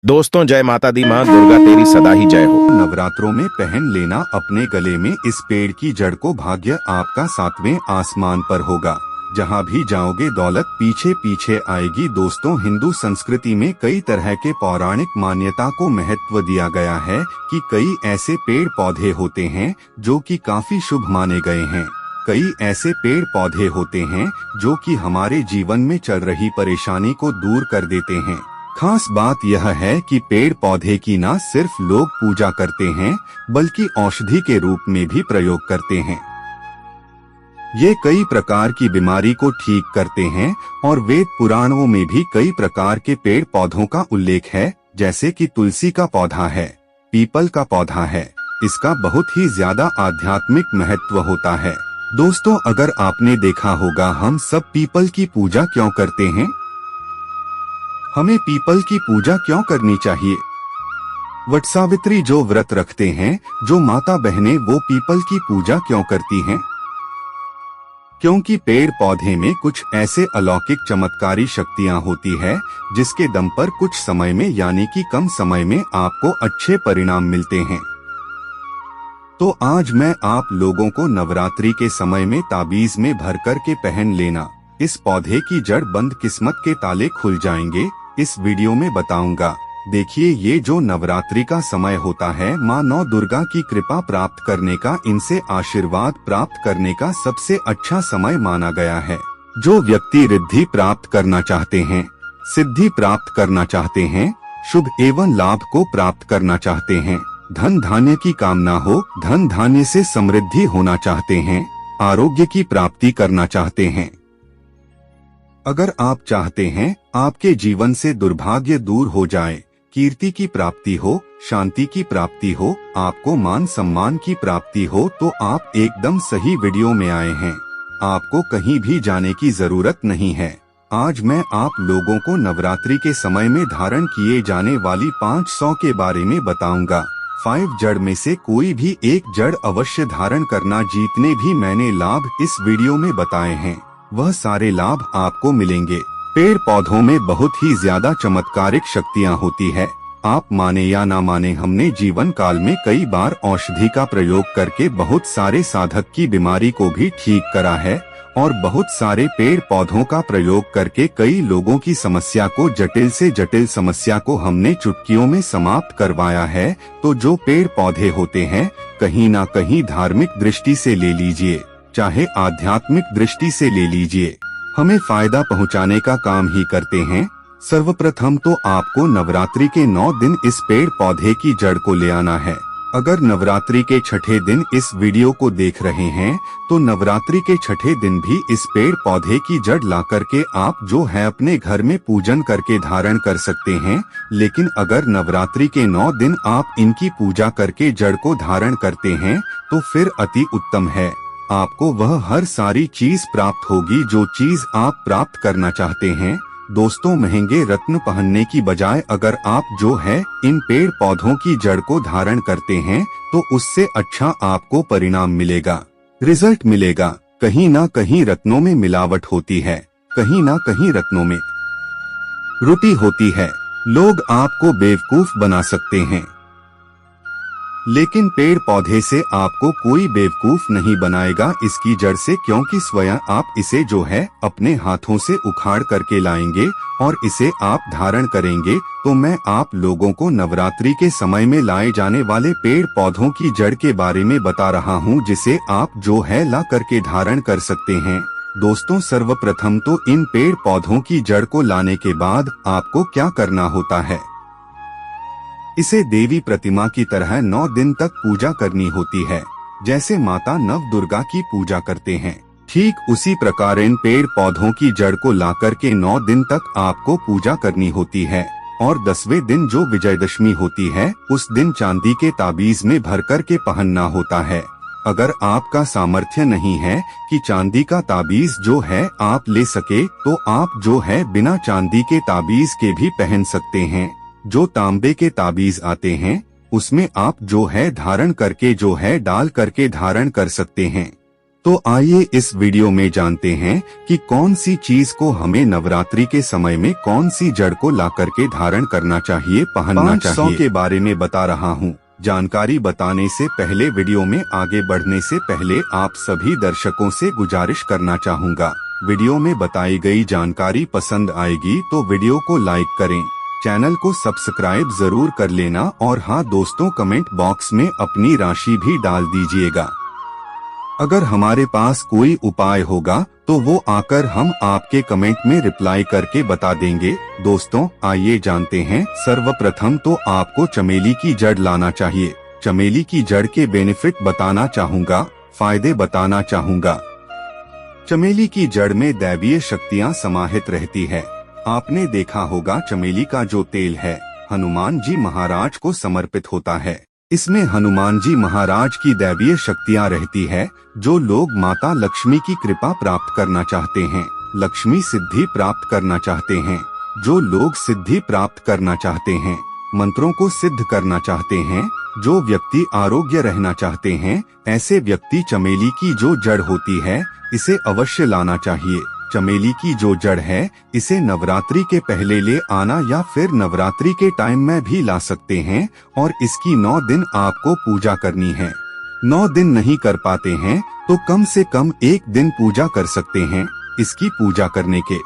दोस्तों, जय माता दी। माँ दुर्गा तेरी सदा ही जय हो। नवरात्रों में पहन लेना अपने गले में इस पेड़ की जड़ को। भाग्य आपका सातवें आसमान पर होगा। जहाँ भी जाओगे दौलत पीछे पीछे आएगी। दोस्तों, हिंदू संस्कृति में कई तरह के पौराणिक मान्यता को महत्व दिया गया है कि कई ऐसे पेड़ पौधे होते हैं जो कि काफी शुभ माने गए हैं। कई ऐसे पेड़ पौधे होते हैं जो कि हमारे जीवन में चल रही परेशानी को दूर कर देते हैं। खास बात यह है कि पेड़ पौधे की न सिर्फ लोग पूजा करते हैं बल्कि औषधि के रूप में भी प्रयोग करते हैं। ये कई प्रकार की बीमारी को ठीक करते हैं और वेद पुराणों में भी कई प्रकार के पेड़ पौधों का उल्लेख है, जैसे कि तुलसी का पौधा है, पीपल का पौधा है। इसका बहुत ही ज्यादा आध्यात्मिक महत्व होता है। दोस्तों, अगर आपने देखा होगा, हम सब पीपल की पूजा क्यों करते हैं? हमें पीपल की पूजा क्यों करनी चाहिए? वट सावित्री जो व्रत रखते हैं, जो माता बहनें, वो पीपल की पूजा क्यों करती हैं? क्योंकि पेड़ पौधे में कुछ ऐसे अलौकिक चमत्कारी शक्तियां होती है जिसके दम पर कुछ समय में यानी कि कम समय में आपको अच्छे परिणाम मिलते हैं। तो आज मैं आप लोगों को नवरात्रि के समय में ताबीज में भर कर के पहन लेना इस पौधे की जड़ बंद किस्मत के ताले खुल जाएंगे, इस वीडियो में बताऊंगा। देखिए, ये जो नवरात्रि का समय होता है, माँ नौ दुर्गा की कृपा प्राप्त करने का, इनसे आशीर्वाद प्राप्त करने का सबसे अच्छा समय माना गया है। जो व्यक्ति रिद्धि प्राप्त करना चाहते हैं, सिद्धि प्राप्त करना चाहते हैं, शुभ एवं लाभ को प्राप्त करना चाहते हैं, धन धान्य की कामना हो, धन धान्य से समृद्धि होना चाहते हैं, आरोग्य की प्राप्ति करना चाहते हैं, अगर आप चाहते हैं आपके जीवन से दुर्भाग्य दूर हो जाए, कीर्ति की प्राप्ति हो, शांति की प्राप्ति हो, आपको मान सम्मान की प्राप्ति हो, तो आप एकदम सही वीडियो में आए हैं। आपको कहीं भी जाने की जरूरत नहीं है। आज मैं आप लोगों को नवरात्रि के समय में धारण किए जाने वाली 500 के बारे में बताऊंगा। 5 जड़ में से कोई भी एक जड़ अवश्य धारण करना। जितने भी मैंने लाभ इस वीडियो में बताए हैं, वह सारे लाभ आपको मिलेंगे। पेड़ पौधों में बहुत ही ज्यादा चमत्कारिक शक्तियां होती है। आप माने या ना माने, हमने जीवन काल में कई बार औषधि का प्रयोग करके बहुत सारे साधक की बीमारी को भी ठीक करा है और बहुत सारे पेड़ पौधों का प्रयोग करके कई लोगों की समस्या को, जटिल से जटिल समस्या को हमने चुटकियों में समाप्त करवाया है। तो जो पेड़ पौधे होते हैं, कहीं ना कहीं धार्मिक दृष्टि से ले लीजिए, चाहे आध्यात्मिक दृष्टि से ले लीजिए, हमें फायदा पहुंचाने का काम ही करते हैं। सर्वप्रथम तो आपको नवरात्रि के 9 दिन इस पेड़ पौधे की जड़ को ले आना है। अगर नवरात्रि के छठे दिन इस वीडियो को देख रहे हैं, तो नवरात्रि के छठे दिन भी इस पेड़ पौधे की जड़ ला करके आप जो है अपने घर में पूजन करके धारण कर सकते हैं। लेकिन अगर नवरात्रि के 9 दिन आप इनकी पूजा करके जड़ को धारण करते हैं, तो फिर अति उत्तम है। आपको वह हर सारी चीज प्राप्त होगी जो चीज आप प्राप्त करना चाहते हैं। दोस्तों, महंगे रत्न पहनने की बजाय अगर आप जो है इन पेड़ पौधों की जड़ को धारण करते हैं, तो उससे अच्छा आपको परिणाम मिलेगा, रिजल्ट मिलेगा। कहीं ना कहीं रत्नों में मिलावट होती है, कहीं ना कहीं रत्नों में त्रुटि होती है। लोग आपको बेवकूफ बना सकते हैं, लेकिन पेड़ पौधे से आपको कोई बेवकूफ नहीं बनाएगा इसकी जड़ से, क्योंकि स्वयं आप इसे जो है अपने हाथों से उखाड़ करके लाएंगे और इसे आप धारण करेंगे। तो मैं आप लोगों को नवरात्रि के समय में लाए जाने वाले पेड़ पौधों की जड़ के बारे में बता रहा हूँ, जिसे आप जो है ला करके धारण कर सकते हैं। दोस्तों, सर्वप्रथम तो इन पेड़ पौधों की जड़ को लाने के बाद आपको क्या करना होता है, इसे देवी प्रतिमा की तरह 9 दिन तक पूजा करनी होती है। जैसे माता नव दुर्गा की पूजा करते हैं, ठीक उसी प्रकार इन पेड़ पौधों की जड़ को लाकर के 9 दिन तक आपको पूजा करनी होती है। और 10वें दिन जो विजयदशमी होती है, उस दिन चांदी के ताबीज में भर कर के पहनना होता है। अगर आपका सामर्थ्य नहीं है कि चांदी का ताबीज जो है आप ले सके, तो आप जो है बिना चांदी के ताबीज के भी पहन सकते हैं। जो तांबे के ताबीज आते हैं, उसमें आप जो है धारण करके जो है डाल करके धारण कर सकते हैं। तो आइए इस वीडियो में जानते हैं कि कौन सी चीज को हमें नवरात्रि के समय में कौन सी जड़ को ला करके धारण करना चाहिए, पहनना चाहिए के बारे में बता रहा हूँ। जानकारी बताने से पहले वीडियो में आगे बढ़ने से पहले आप सभी दर्शकों से गुजारिश करना चाहूँगा, वीडियो में बताई गई जानकारी पसंद आएगी तो वीडियो को लाइक करें, चैनल को सब्सक्राइब जरूर कर लेना और हाँ दोस्तों, कमेंट बॉक्स में अपनी राशि भी डाल दीजिएगा। अगर हमारे पास कोई उपाय होगा तो वो आकर हम आपके कमेंट में रिप्लाई करके बता देंगे। दोस्तों आइए जानते हैं। सर्वप्रथम तो आपको चमेली की जड़ लाना चाहिए। चमेली की जड़ के बेनिफिट बताना चाहूँगा, फायदे बताना चाहूँगा। चमेली की जड़ में दैवीय शक्तियाँ समाहित रहती है। आपने देखा होगा चमेली का जो तेल है हनुमान जी महाराज को समर्पित होता है। इसमें हनुमान जी महाराज की दैवीय शक्तियाँ रहती है। जो लोग माता लक्ष्मी की कृपा प्राप्त करना चाहते हैं, लक्ष्मी सिद्धि प्राप्त करना चाहते हैं, जो लोग सिद्धि प्राप्त करना चाहते हैं, मंत्रों को सिद्ध करना चाहते हैं, जो व्यक्ति आरोग्य रहना चाहते हैं, ऐसे व्यक्ति चमेली की जो जड़ होती है इसे अवश्य लाना चाहिए। चमेली की जो जड़ है इसे नवरात्रि के पहले ले आना या फिर नवरात्रि के टाइम में भी ला सकते हैं और इसकी 9 दिन आपको पूजा करनी है। 9 दिन नहीं कर पाते हैं तो कम से कम 1 दिन पूजा कर सकते हैं। इसकी पूजा करने के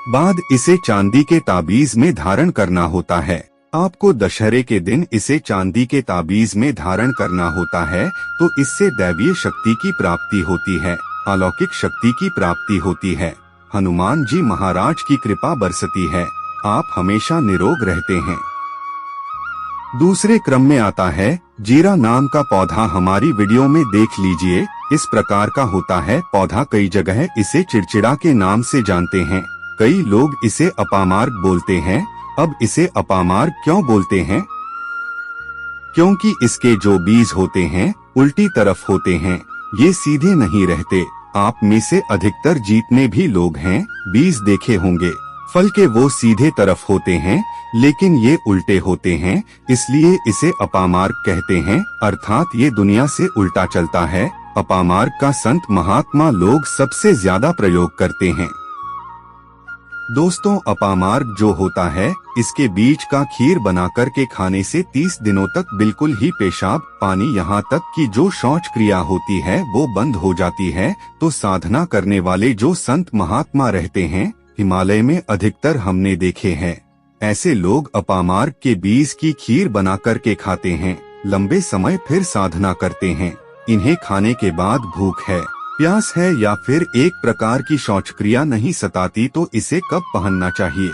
बाद इसे चांदी के ताबीज में धारण करना होता है। आपको दशहरे के दिन इसे चांदी के ताबीज में धारण करना होता है तो इससे दैवीय शक्ति की प्राप्ति होती है, अलौकिक शक्ति की प्राप्ति होती है, हनुमान जी महाराज की कृपा बरसती है, आप हमेशा निरोग रहते हैं। दूसरे क्रम में आता है जीरा नाम का पौधा। हमारी वीडियो में देख लीजिए, इस प्रकार का होता है पौधा। कई जगह इसे चिड़चिड़ा के नाम से जानते हैं, कई लोग इसे अपामार्ग बोलते हैं। अब इसे अपामार्ग क्यों बोलते हैं? क्योंकि इसके जो बीज होते हैं उल्टी तरफ होते हैं, ये सीधे नहीं रहते। आप में से अधिकतर जितने भी लोग हैं बीज देखे होंगे, फल के वो सीधे तरफ होते हैं लेकिन ये उल्टे होते हैं, इसलिए इसे अपामार्ग कहते हैं, अर्थात ये दुनिया से उल्टा चलता है। अपामार्ग का संत महात्मा लोग सबसे ज्यादा प्रयोग करते हैं। दोस्तों अपामार्ग जो होता है इसके बीज का खीर बनाकर के खाने से 30 दिनों तक बिल्कुल ही पेशाब पानी यहाँ तक कि जो शौच क्रिया होती है वो बंद हो जाती है। तो साधना करने वाले जो संत महात्मा रहते हैं हिमालय में अधिकतर हमने देखे हैं, ऐसे लोग अपामार्ग के बीज की खीर बनाकर के खाते हैं, लंबे समय फिर साधना करते हैं। इन्हें खाने के बाद भूख है, प्यास है या फिर एक प्रकार की शौचक्रिया नहीं सताती तो इसे कब पहनना चाहिए,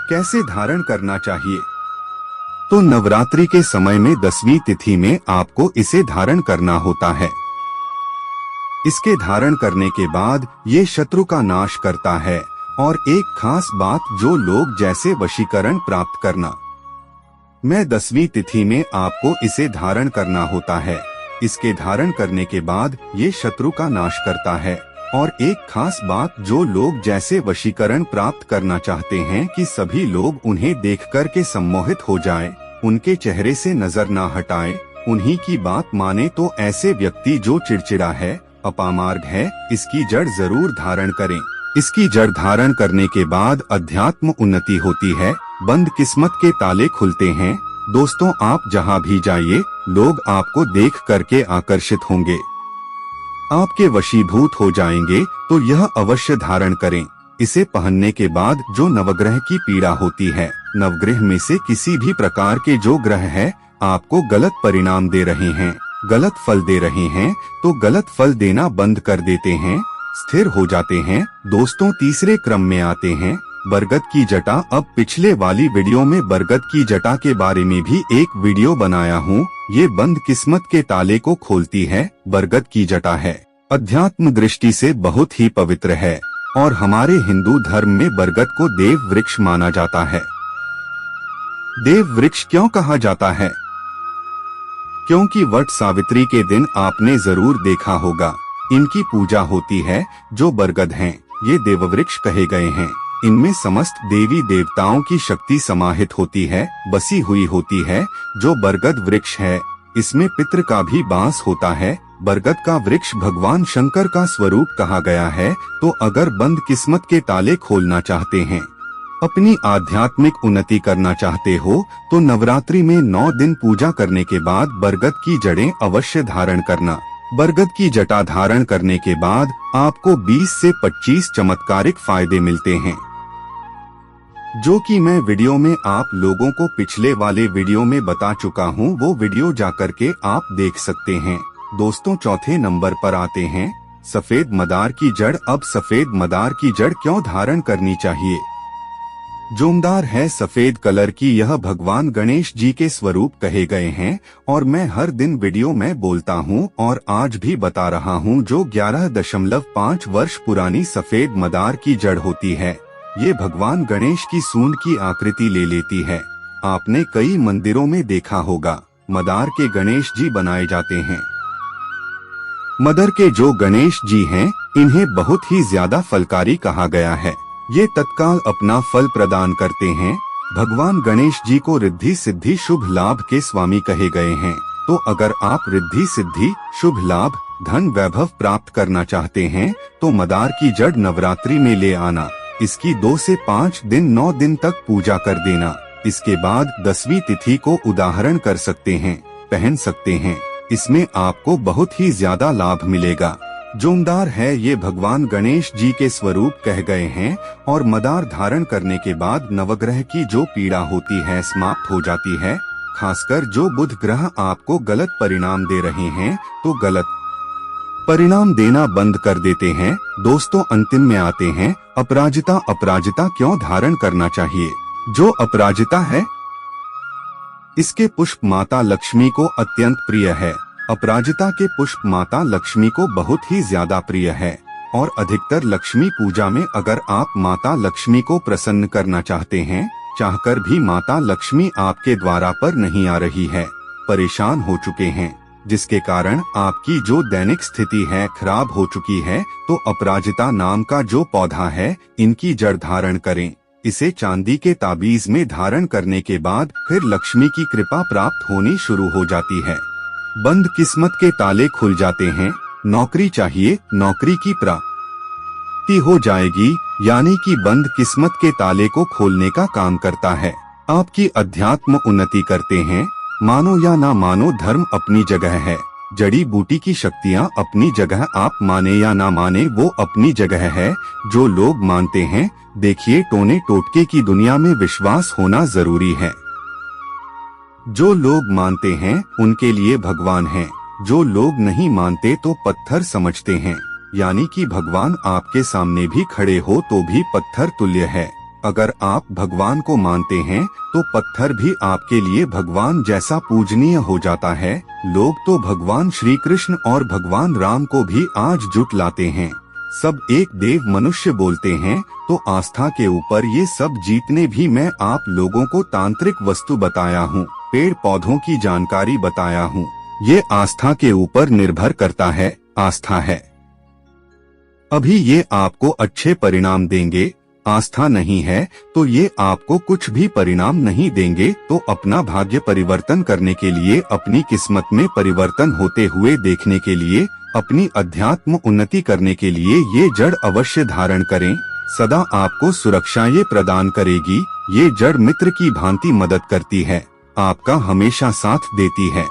कैसे धारण करना चाहिए? तो नवरात्रि के समय में 10वीं तिथि में आपको इसे धारण करना होता है। इसके धारण करने के बाद ये शत्रु का नाश करता है। और एक खास बात, जो लोग जैसे वशीकरण प्राप्त करना, मैं 10वीं तिथि में आपको इसे धारण करना होता है। इसके धारण करने के बाद ये शत्रु का नाश करता है। और एक खास बात, जो लोग जैसे वशीकरण प्राप्त करना चाहते हैं कि सभी लोग उन्हें देखकर के सम्मोहित हो जाएं, उनके चेहरे से नजर ना हटाएं, उन्हीं की बात माने, तो ऐसे व्यक्ति जो चिड़चिड़ा है, अपामार्ग है, इसकी जड़ जरूर धारण करें। इसकी जड़ धारण करने के बाद अध्यात्म उन्नति होती है, बंद किस्मत के ताले खुलते हैं। दोस्तों आप जहां भी जाइए लोग आपको देख करके आकर्षित होंगे, आपके वशीभूत हो जाएंगे। तो यह अवश्य धारण करें। इसे पहनने के बाद जो नवग्रह की पीड़ा होती है, नवग्रह में से किसी भी प्रकार के जो ग्रह है आपको गलत परिणाम दे रहे हैं, गलत फल दे रहे हैं, तो गलत फल देना बंद कर देते हैं, स्थिर हो जाते हैं। दोस्तों तीसरे क्रम में आते हैं बरगद की जटा। अब पिछले वाली वीडियो में बरगद की जटा के बारे में भी एक वीडियो बनाया हूँ। ये बंद किस्मत के ताले को खोलती है, बरगद की जटा है। अध्यात्म दृष्टि से बहुत ही पवित्र है और हमारे हिंदू धर्म में बरगद को देव वृक्ष माना जाता है। देव वृक्ष क्यों कहा जाता है? क्योंकि वट सावित्री के दिन आपने जरूर देखा होगा इनकी पूजा होती है। जो बरगद हैं, ये देववृक्ष कहे गए हैं। इनमें समस्त देवी देवताओं की शक्ति समाहित होती है, बसी हुई होती है। जो बरगद वृक्ष है इसमें पितृ का भी वास होता है। बरगद का वृक्ष भगवान शंकर का स्वरूप कहा गया है। तो अगर बंद किस्मत के ताले खोलना चाहते हैं, अपनी आध्यात्मिक उन्नति करना चाहते हो, तो नवरात्रि में 9 दिन पूजा करने के बाद बरगद की जड़ें अवश्य धारण करना। बरगद की जटा धारण करने के बाद आपको 20 से 25 चमत्कारिक फायदे मिलते हैं, जो कि मैं वीडियो में आप लोगों को पिछले वाले वीडियो में बता चुका हूं। वो वीडियो जाकर के आप देख सकते हैं। दोस्तों, चौथे नंबर पर आते हैं सफेद मदार की जड़। अब सफेद मदार की जड़ क्यों धारण करनी चाहिए? जोमदार है सफेद कलर की, यह भगवान गणेश जी के स्वरूप कहे गए हैं और मैं हर दिन वीडियो में बोलता हूं और आज भी बता रहा हूं। जो 11.5 वर्ष पुरानी सफेद मदार की जड़ होती है, ये भगवान गणेश की सूंड की आकृति ले लेती है। आपने कई मंदिरों में देखा होगा, मदार के गणेश जी बनाए जाते हैं। मदर के जो गणेश जी हैं, इन्हें बहुत ही ज्यादा फलकारी कहा गया है। ये तत्काल अपना फल प्रदान करते हैं। भगवान गणेश जी को रिद्धि सिद्धि शुभ लाभ के स्वामी कहे गए हैं। तो अगर आप रिद्धि सिद्धि शुभ लाभ धन वैभव प्राप्त करना चाहते हैं, तो मदार की जड़ नवरात्रि में ले आना। इसकी 2 से 5 दिन 9 दिन तक पूजा कर देना। इसके बाद 10वीं तिथि को उदाहरण कर सकते हैं, पहन सकते हैं। इसमें आपको बहुत ही ज्यादा लाभ मिलेगा। जोमदार है, ये भगवान गणेश जी के स्वरूप कह गए हैं और मदार धारण करने के बाद नवग्रह की जो पीड़ा होती है समाप्त हो जाती है। खासकर जो बुध ग्रह आपको गलत परिणाम दे रहे हैं, तो गलत परिणाम देना बंद कर देते हैं। दोस्तों, अंतिम में आते हैं अपराजिता। अपराजिता क्यों धारण करना चाहिए? जो अपराजिता है, इसके पुष्प माता लक्ष्मी को अत्यंत प्रिय है। अपराजिता के पुष्प माता लक्ष्मी को बहुत ही ज्यादा प्रिय है और अधिकतर लक्ष्मी पूजा में अगर आप माता लक्ष्मी को प्रसन्न करना चाहते हैं, चाहकर भी माता लक्ष्मी आपके द्वारा पर नहीं आ रही है, परेशान हो चुके हैं, जिसके कारण आपकी जो दैनिक स्थिति है खराब हो चुकी है, तो अपराजिता नाम का जो पौधा है, इनकी जड़ धारण करें। इसे चांदी के ताबीज में धारण करने के बाद फिर लक्ष्मी की कृपा प्राप्त होनी शुरू हो जाती है। बंद किस्मत के ताले खुल जाते हैं। नौकरी चाहिए, नौकरी की प्राप्ति हो जाएगी, यानी कि बंद किस्मत के ताले को खोलने का काम करता है। आपकी अध्यात्म उन्नति करते हैं। मानो या ना मानो, धर्म अपनी जगह है, जड़ी बूटी की शक्तियाँ अपनी जगह, आप माने या ना माने वो अपनी जगह है। जो लोग मानते हैं, देखिए टोने टोटके की दुनिया में विश्वास होना जरूरी है। जो लोग मानते हैं उनके लिए भगवान हैं, जो लोग नहीं मानते तो पत्थर समझते हैं, यानी कि भगवान आपके सामने भी खड़े हो तो भी पत्थर तुल्य है। अगर आप भगवान को मानते हैं तो पत्थर भी आपके लिए भगवान जैसा पूजनीय हो जाता है। लोग तो भगवान श्री कृष्ण और भगवान राम को भी आज जुटलाते हैं। सब एक देव मनुष्य बोलते हैं, तो आस्था के ऊपर ये सब जीतने भी मैं आप लोगों को तांत्रिक वस्तु बताया हूँ, पेड़ पौधों की जानकारी बताया हूँ। ये आस्था के ऊपर निर्भर करता है, आस्था है। अभी ये आपको अच्छे परिणाम देंगे, आस्था नहीं है तो ये आपको कुछ भी परिणाम नहीं देंगे। तो अपना भाग्य परिवर्तन करने के लिए, अपनी किस्मत में परिवर्तन होते हुए देखने के लिए, अपनी अध्यात्म उन्नति करने के लिए ये जड़ अवश्य धारण करें। सदा आपको सुरक्षा ये प्रदान करेगी। ये जड़ मित्र की भांति मदद करती है, आपका हमेशा साथ देती है।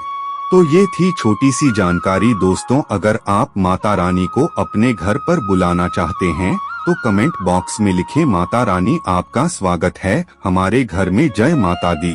तो ये थी छोटी सी जानकारी। दोस्तों, अगर आप माता रानी को अपने घर पर बुलाना चाहते हैं तो कमेंट बॉक्स में लिखें, माता रानी आपका स्वागत है हमारे घर में, जय माता दी।